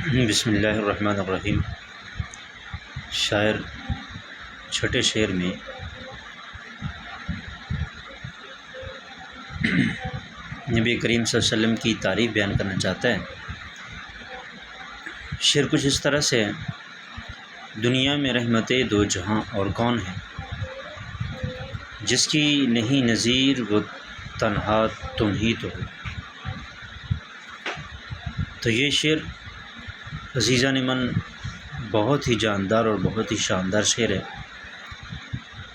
بسم اللہ الرحمن الرحیم۔ شاعر چھٹے شعر میں نبی کریم صلی اللہ علیہ وسلم کی تعریف بیان کرنا چاہتا ہے۔ شعر کچھ اس طرح سے ہے: دنیا میں رحمت دو جہاں اور کون ہے، جس کی نہیں نظیر وہ تنہا تم ہی تو ہو۔ تو یہ شعر عزیزان من بہت ہی جاندار اور بہت ہی شاندار شعر ہے،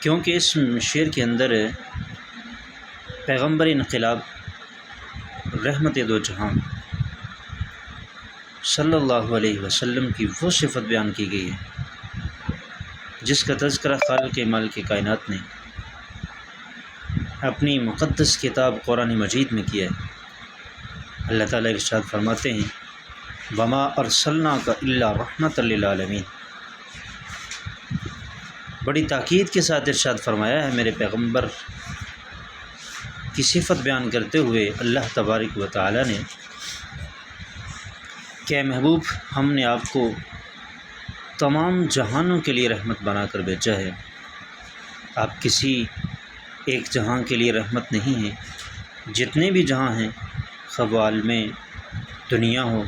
کیونکہ اس شعر کے اندر پیغمبر انقلاب رحمت دو جہاں صلی اللہ علیہ وسلم کی وہ صفت بیان کی گئی ہے جس کا تذکرہ خالق مالک کائنات نے اپنی مقدس کتاب قرآن مجید میں کیا ہے۔ اللہ تعالیٰ ارشاد فرماتے ہیں: وما ارسلناک الا رحمۃ للعالمین۔ بڑی تاکید کے ساتھ ارشاد فرمایا ہے میرے پیغمبر کی صفت بیان کرتے ہوئے اللہ تبارک و تعالیٰ نے کہ اے محبوب، ہم نے آپ کو تمام جہانوں کے لیے رحمت بنا کر بھیجا ہے۔ آپ کسی ایک جہاں کے لیے رحمت نہیں ہیں، جتنے بھی جہاں ہیں، خواہ وہ عالم دنیا ہو،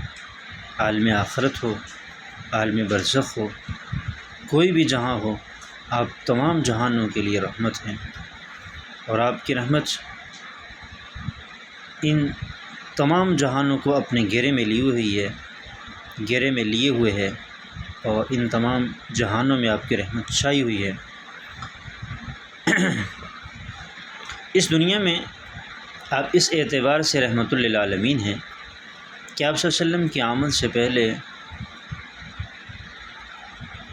عالم آخرت ہو، عالم برزخ ہو، کوئی بھی جہاں ہو، آپ تمام جہانوں کے لیے رحمت ہیں، اور آپ کی رحمت ان تمام جہانوں کو اپنے گھیرے میں لیے ہوئے ہے، اور ان تمام جہانوں میں آپ کی رحمت چھائی ہوئی ہے۔ اس دنیا میں آپ اس اعتبار سے رحمت للعالمین ہیں کہ آپ صلی اللہ علیہ وسلم کی آمد سے پہلے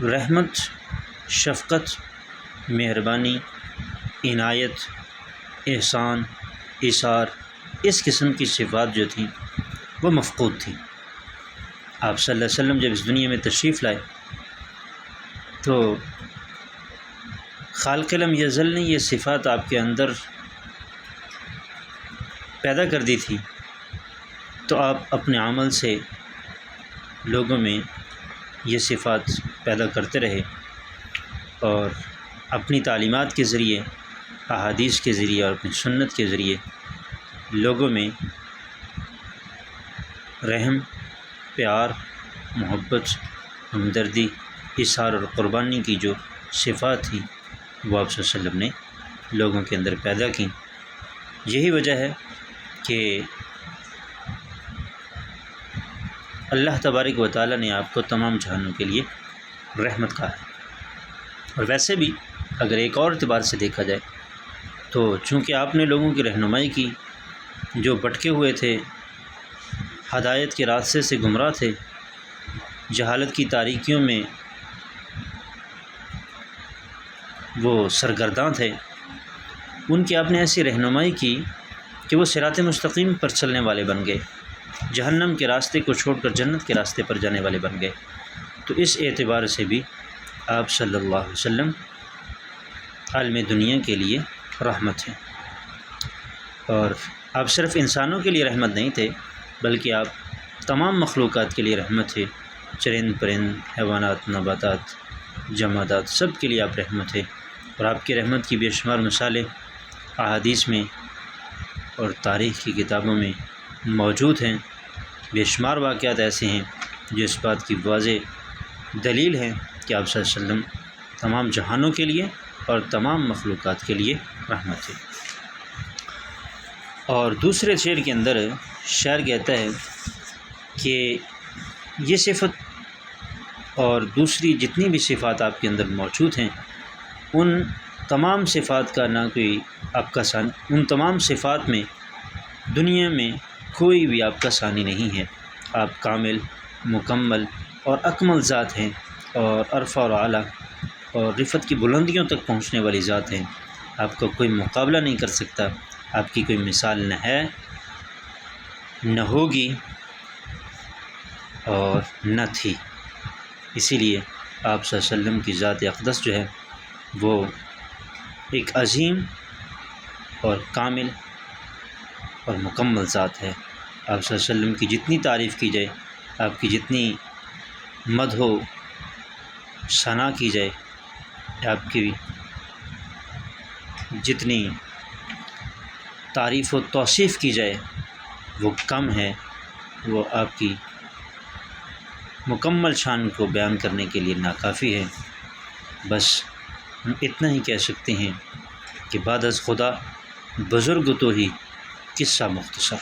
رحمت، شفقت، مہربانی، عنایت، احسان، ایثار، اس قسم کی صفات جو تھیں وہ مفقود تھیں۔ آپ صلی اللہ علیہ وسلم جب اس دنیا میں تشریف لائے تو خالق لم یزل نے یہ صفات آپ کے اندر پیدا کر دی تھی، تو آپ اپنے عمل سے لوگوں میں یہ صفات پیدا کرتے رہے، اور اپنی تعلیمات کے ذریعے، احادیث کے ذریعے اور اپنی سنت کے ذریعے لوگوں میں رحم، پیار، محبت، ہمدردی، ایثار اور قربانی کی جو صفات تھی وہ آپ صلی اللہ علیہ وسلم نے لوگوں کے اندر پیدا کی۔ یہی وجہ ہے کہ اللہ تبارک و تعالیٰ نے آپ کو تمام جہانوں کے لیے رحمت کہا ہے۔ اور ویسے بھی اگر ایک اور اعتبار سے دیکھا جائے تو چونکہ آپ نے لوگوں کی رہنمائی کی، جو بھٹکے ہوئے تھے، ہدایت کے راستے سے گمراہ تھے، جہالت کی تاریکیوں میں وہ سرگرداں تھے، ان کی آپ نے ایسی رہنمائی کی کہ وہ صراط مستقیم پر چلنے والے بن گئے، جہنم کے راستے کو چھوڑ کر جنت کے راستے پر جانے والے بن گئے۔ تو اس اعتبار سے بھی آپ صلی اللہ علیہ وسلم عالم دنیا کے لیے رحمت ہیں، اور آپ صرف انسانوں کے لیے رحمت نہیں تھے بلکہ آپ تمام مخلوقات کے لیے رحمت تھے، چرند پرند، حیوانات، نباتات، جمادات، سب کے لیے آپ رحمت ہے۔ اور آپ کی رحمت کی بے شمار مثالیں احادیث میں اور تاریخ کی کتابوں میں موجود ہیں۔ بے شمار واقعات ایسے ہیں جو اس بات کی واضح دلیل ہے کہ آپ صلی اللہ علیہ وسلم تمام جہانوں کے لیے اور تمام مخلوقات کے لیے رحمت ہے۔ اور دوسرے شعر کے اندر شاعر کہتا ہے کہ یہ صفت اور دوسری جتنی بھی صفات آپ کے اندر موجود ہیں، ان تمام صفات کا نہ کوئی آپ کا ثانی، ان تمام صفات میں دنیا میں کوئی بھی آپ کا ثانی نہیں ہے۔ آپ کامل، مکمل اور اکمل ذات ہیں، اور عرفہ اور اعلیٰ اور رفعت کی بلندیوں تک پہنچنے والی ذات ہیں۔ آپ کا کوئی مقابلہ نہیں کر سکتا، آپ کی کوئی مثال نہ ہے، نہ ہوگی اور نہ تھی۔ اسی لیے آپ صلی اللہ علیہ وسلم کی ذات اقدس جو ہے وہ ایک عظیم اور کامل اور مکمل ذات ہے۔ آپ صلی اللہ علیہ وسلم کی جتنی تعریف کی جائے، آپ کی جتنی مدح و ثنا کی جائے، آپ کی جتنی تعریف و توصیف کی جائے وہ کم ہے، وہ آپ کی مکمل شان کو بیان کرنے کے لیے ناکافی ہے۔ بس ہم اتنا ہی کہہ سکتے ہیں کہ بعد از خدا بزرگ تو ہی قصہ مختصر۔